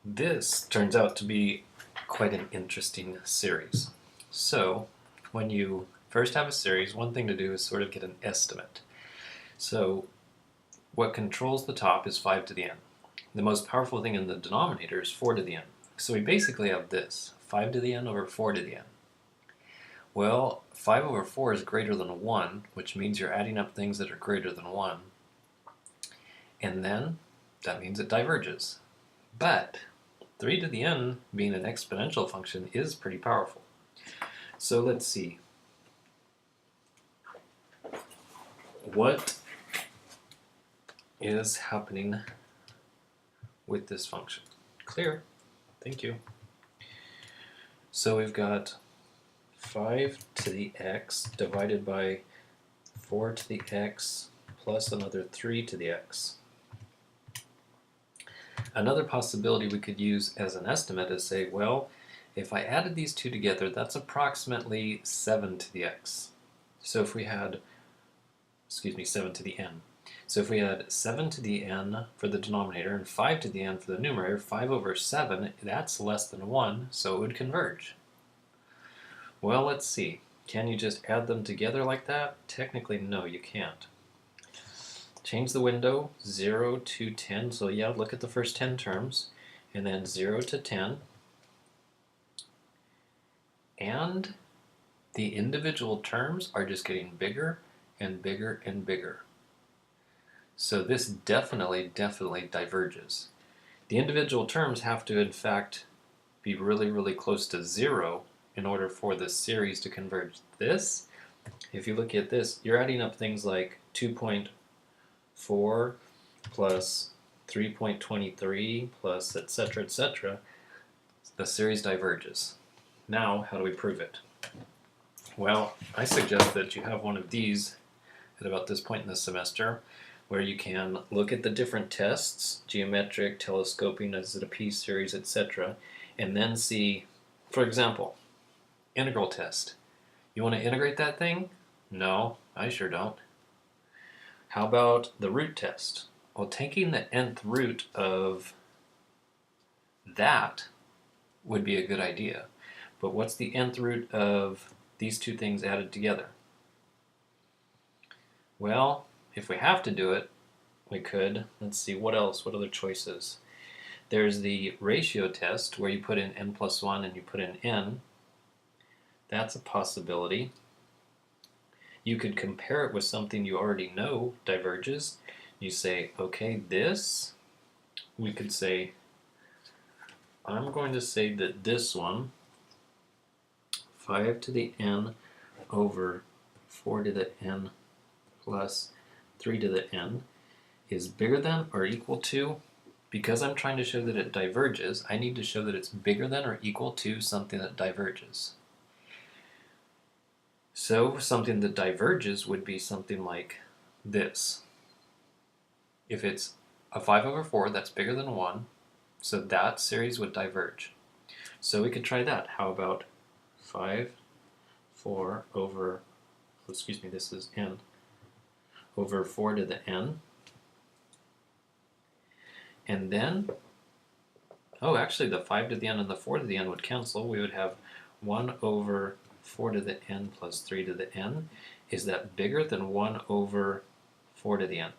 This turns out to be quite an interesting series. So, when you first have a series, one thing to do is sort of get an estimate. So, what controls the top is 5 to the n. The most powerful thing in the denominator is 4 to the n. So we basically have this, 5 to the n over 4 to the n. Well, 5 over 4 is greater than 1, which means you're adding up things that are greater than 1. And then, that means it diverges. But 3 to the n, being an exponential function, is pretty powerful. So let's see. What is happening with this function? Clear. Thank you. So we've got 5 to the x divided by 4 to the x plus another 3 to the x. Another possibility we could use as an estimate is say, well, if I added these two together, that's approximately 7 to the x. So if we had, 7 to the n. So if we had 7 to the n for the denominator and 5 to the n for the numerator, 5 over 7, that's less than 1, so it would converge. Well, let's see. Can you just add them together like that? Technically, no, you can't. Change the window, 0 to 10. So yeah, look at the first 10 terms. And then 0 to 10. And the individual terms are just getting bigger and bigger and bigger. So this definitely diverges. The individual terms have to, in fact, be really, really close to 0 in order for this series to converge. This, if you look at this, you're adding up things like 2.4 plus 3.23 plus etc. etc. The series diverges. Now, how do we prove it? Well, I suggest that you have one of these at about this point in the semester, where you can look at the different tests, geometric, telescoping, is it a p-series, etc., and then see, for example, integral test. You want to integrate that thing? No, I sure don't. How about the root test? Well, taking the nth root of that would be a good idea. But what's the nth root of these two things added together? Well, if we have to do it, we could. Let's see, what else? What other choices? There's the ratio test, where you put in n plus 1 and you put in n. That's a possibility. You could compare it with something you already know diverges. You say, okay, this, we could say, I'm going to say that this one, 5 to the n over 4 to the n plus 3 to the n, is bigger than or equal to, because I'm trying to show that it diverges, I need to show that it's bigger than or equal to something that diverges. So something that diverges would be something like this. If it's a 5 over 4, that's bigger than 1, so that series would diverge. So we could try that. How about 5, 4 over, this is n, over 4 to the n. And then, actually the 5 to the n and the 4 to the n would cancel. We would have 1 over 4 to the n plus 3 to the n. Is that bigger than 1 over 4 to the n?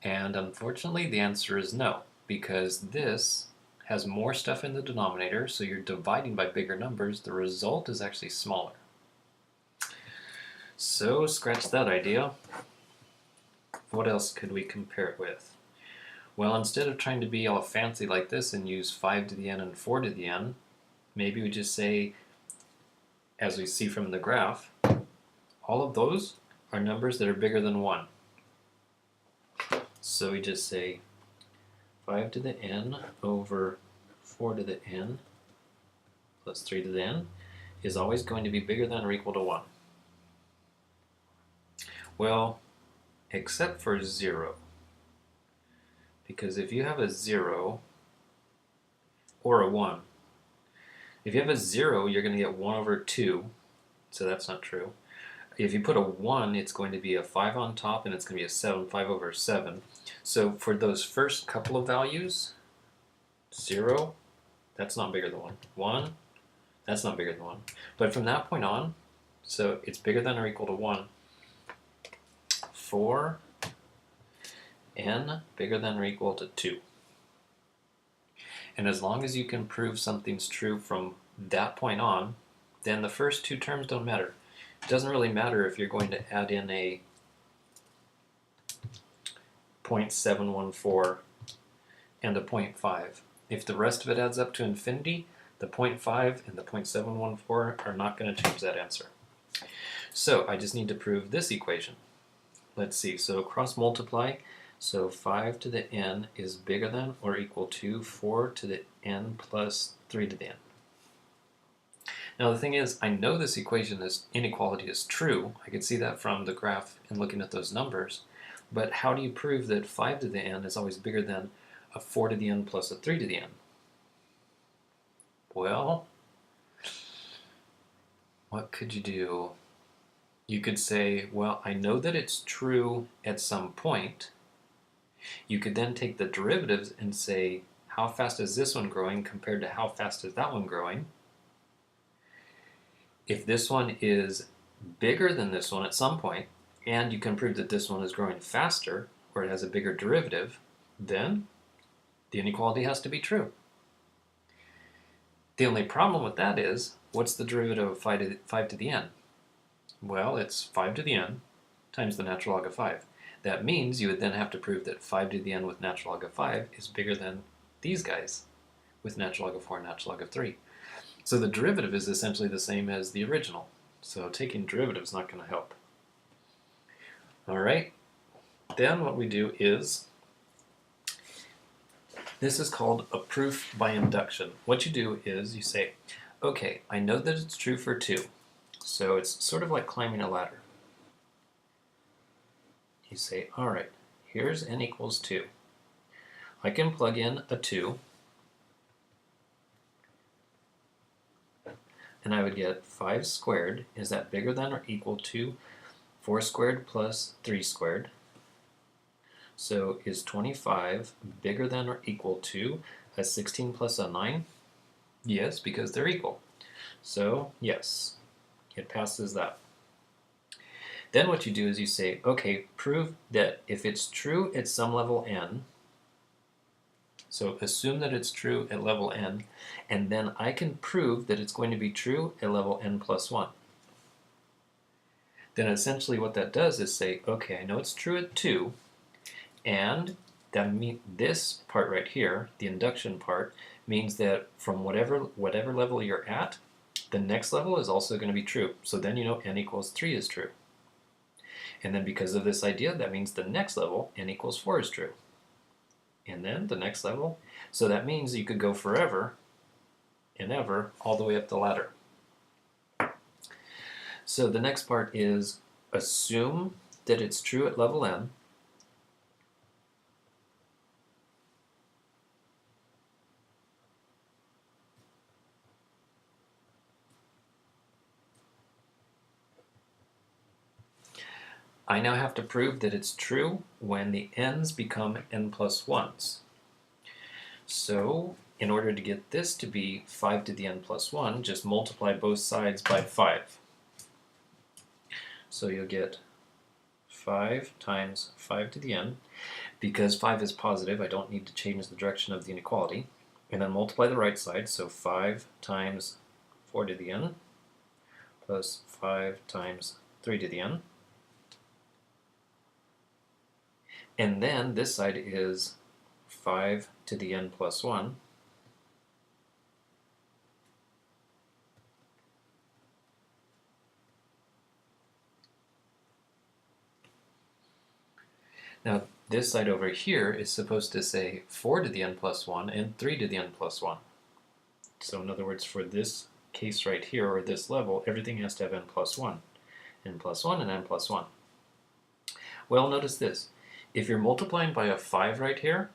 And unfortunately, the answer is no, because this has more stuff in the denominator, so you're dividing by bigger numbers. The result is actually smaller. So scratch that idea. What else could we compare it with? Well, instead of trying to be all fancy like this and use 5 to the n and 4 to the n, maybe we just say, as we see from the graph, all of those are numbers that are bigger than 1. So we just say 5 to the n over 4 to the n plus 3 to the n is always going to be bigger than or equal to 1. Well, except for 0. Because if you have a 0 or a 1, if you have a 0, you're going to get 1 over 2, so that's not true. If you put a 1, it's going to be a 5 on top, and it's going to be a 7, 5 over 7. So for those first couple of values, 0, that's not bigger than 1. 1, that's not bigger than 1. But from that point on, so it's bigger than or equal to 1, for n bigger than or equal to 2. And as long as you can prove something's true from that point on, then the first two terms don't matter. It doesn't really matter if you're going to add in a 0.714 and a 0.5. If the rest of it adds up to infinity, the 0.5 and the 0.714 are not going to change that answer. So I just need to prove this equation. Let's see, so cross multiply, so 5 to the n is bigger than or equal to 4 to the n plus 3 to the n. Now the thing is, I know this inequality is true. I could see that from the graph and looking at those numbers. But how do you prove that 5 to the n is always bigger than a 4 to the n plus a 3 to the n? Well, what could you do? You could say, well, I know that it's true at some point. You could then take the derivatives and say, how fast is this one growing compared to how fast is that one growing? If this one is bigger than this one at some point, and you can prove that this one is growing faster, or it has a bigger derivative, then the inequality has to be true. The only problem with that is, what's the derivative of 5 to the n? Well, it's 5 to the n times the natural log of 5. That means you would then have to prove that 5 to the n with natural log of 5 is bigger than these guys with natural log of 4 and natural log of 3. So the derivative is essentially the same as the original. So taking derivative is not going to help. All right, then what we do is, this is called a proof by induction. What you do is you say, okay, I know that it's true for 2. So it's sort of like climbing a ladder. You say, all right, here's n equals 2. I can plug in a 2, and I would get 5 squared. Is that bigger than or equal to 4 squared plus 3 squared? So is 25 bigger than or equal to a 16 plus a 9? Yes, because they're equal. So yes, it passes that. Then what you do is you say, okay, prove that if it's true at some level n, so assume that it's true at level n, and then I can prove that it's going to be true at level n plus 1. Then essentially what that does is say, okay, I know it's true at 2, and that this part right here, the induction part, means that from whatever level you're at, the next level is also going to be true. So then you know n equals 3 is true. And then because of this idea, that means the next level, n equals 4 is true. And then the next level, so that means you could go forever and ever all the way up the ladder. So the next part is assume that it's true at level n. I now have to prove that it's true when the n's become n plus 1s. So in order to get this to be 5 to the n plus 1, just multiply both sides by 5. So you'll get 5 times 5 to the n. Because 5 is positive, I don't need to change the direction of the inequality. And then multiply the right side, so 5 times 4 to the n plus 5 times 3 to the n. And then this side is 5 to the n plus 1. Now this side over here is supposed to say 4 to the n plus 1 and 3 to the n plus 1. So in other words, for this case right here, or this level, everything has to have n plus 1. N plus 1 and n plus 1. Well, notice this. If you're multiplying by a 5 right here,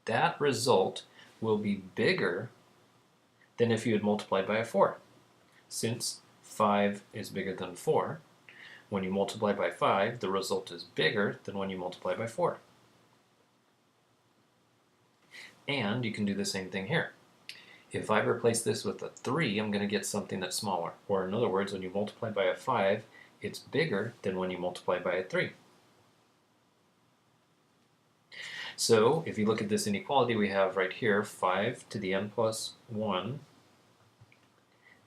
that result will be bigger than if you had multiplied by a 4. Since 5 is bigger than 4, when you multiply by 5, the result is bigger than when you multiply by 4. And you can do the same thing here. If I replace this with a 3, I'm going to get something that's smaller. Or in other words, when you multiply by a 5, it's bigger than when you multiply by a 3. So if you look at this inequality we have right here, 5 to the n plus 1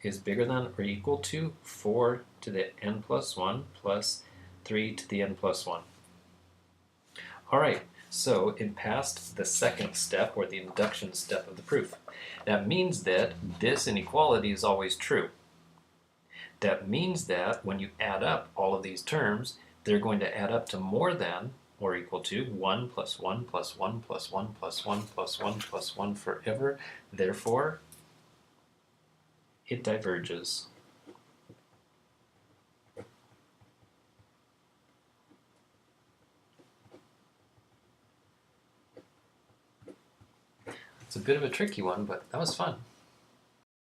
is bigger than or equal to 4 to the n plus 1 plus 3 to the n plus 1. All right, so it passed the second step, or the induction step of the proof. That means that this inequality is always true. That means that when you add up all of these terms, they're going to add up to more than or equal to 1 plus 1 plus 1 plus 1 plus 1 plus 1 plus 1 forever. Therefore, it diverges. It's a bit of a tricky one, but that was fun.